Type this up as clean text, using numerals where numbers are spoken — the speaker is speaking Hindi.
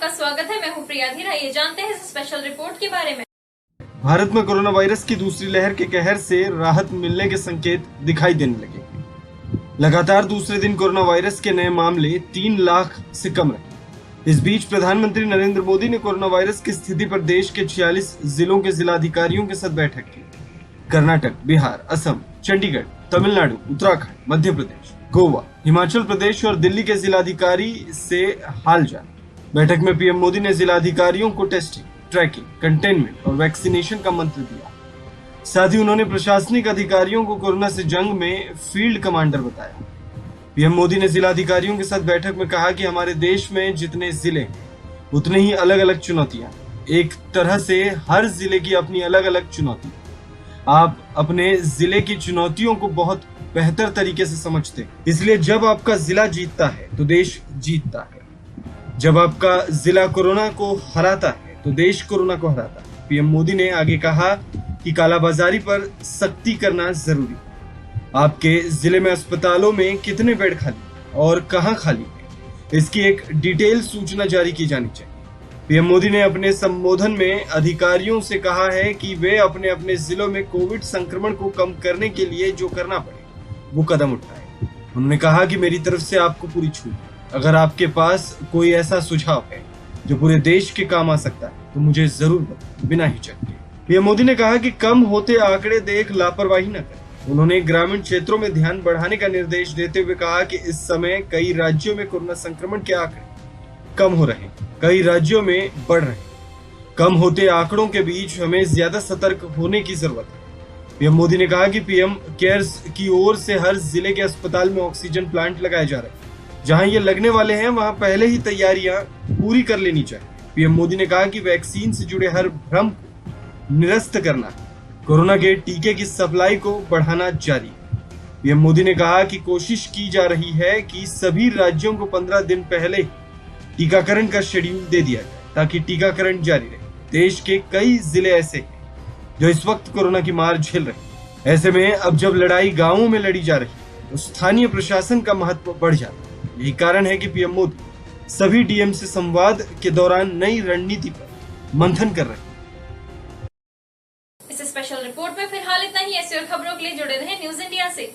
आपका स्वागत है। मैं हूं प्रिया धीर। आइए जानते हैं इस स्पेशल रिपोर्ट के बारे में। भारत में कोरोना वायरस की दूसरी लहर के कहर से राहत मिलने के संकेत दिखाई देने लगे। लगातार दूसरे दिन कोरोना वायरस के नए मामले 3 लाख से कम रहे। इस बीच प्रधानमंत्री नरेंद्र मोदी ने कोरोना वायरस की स्थिति पर देश के 46 जिलों के जिलाधिकारियों के साथ बैठक की। कर्नाटक, बिहार, असम, चंडीगढ़, तमिलनाडु, उत्तराखंड, मध्य प्रदेश, गोवा, हिमाचल प्रदेश और दिल्ली के जिलाधिकारी से हाल जाना। बैठक में पीएम मोदी ने जिलाधिकारियों को टेस्टिंग, ट्रैकिंग, कंटेनमेंट और वैक्सीनेशन का मंत्र दिया। साथ ही उन्होंने प्रशासनिक अधिकारियों को कोरोना से जंग में फील्ड कमांडर बताया। पीएम मोदी ने जिलाधिकारियों के साथ बैठक में कहा कि हमारे देश में जितने जिले हैं उतने ही अलग अलग चुनौतियां। एक तरह से हर जिले की अपनी अलग अलग चुनौती। आप अपने जिले की चुनौतियों को बहुत बेहतर तरीके से समझते हैं, इसलिए जब आपका जिला जीतता है तो देश जीतता है। जब आपका जिला कोरोना को हराता है तो देश कोरोना को हराता है। पीएम मोदी ने आगे कहा कि कालाबाजारी पर सख्ती करना जरूरी है। आपके जिले में अस्पतालों में कितने बेड खाली और कहां खाली है, इसकी एक डिटेल सूचना जारी की जानी चाहिए। पीएम मोदी ने अपने संबोधन में अधिकारियों से कहा है कि वे अपने अपने जिलों में कोविड संक्रमण को कम करने के लिए जो करना पड़े वो कदम उठाएं। उन्होंने कहा कि मेरी तरफ से आपको पूरी छूट है। अगर आपके पास कोई ऐसा सुझाव है जो पूरे देश के काम आ सकता है तो मुझे जरूर बताएं, बिना हिचक के। पीएम मोदी ने कहा कि कम होते आंकड़े देख लापरवाही न करें। उन्होंने ग्रामीण क्षेत्रों में ध्यान बढ़ाने का निर्देश देते हुए कहा कि इस समय कई राज्यों में कोरोना संक्रमण के आंकड़े कम हो रहे हैं, कई राज्यों में बढ़ रहे हैं। कम होते आंकड़ों के बीच हमें ज्यादा सतर्क होने की जरूरत है। पीएम मोदी ने कहा कि पीएम केयर्स की ओर से हर जिले के अस्पताल में ऑक्सीजन प्लांट लगाए जा रहे हैं। जहां ये लगने वाले हैं वहां पहले ही तैयारियां पूरी कर लेनी चाहिए। पीएम मोदी ने कहा कि वैक्सीन से जुड़े हर भ्रम को निरस्त करना, कोरोना के टीके की सप्लाई को बढ़ाना जारी है। पीएम मोदी ने कहा कि कोशिश की जा रही है कि सभी राज्यों को 15 दिन पहले टीकाकरण का शेड्यूल दे दिया जाए ताकि टीकाकरण जारी रहे। देश के कई जिले ऐसे हैं जो इस वक्त कोरोना की मार झेल रहे हैं। ऐसे में अब जब लड़ाई गांवों में लड़ी जा रही है तो स्थानीय प्रशासन का महत्व बढ़ जाता है। यही कारण है कि पीएम मोदी सभी डीएम से संवाद के दौरान नई रणनीति पर मंथन कर रहे हैं। इस स्पेशल रिपोर्ट में फिलहाल इतना ही। ऐसी और खबरों के लिए जुड़े रहें न्यूज इंडिया से।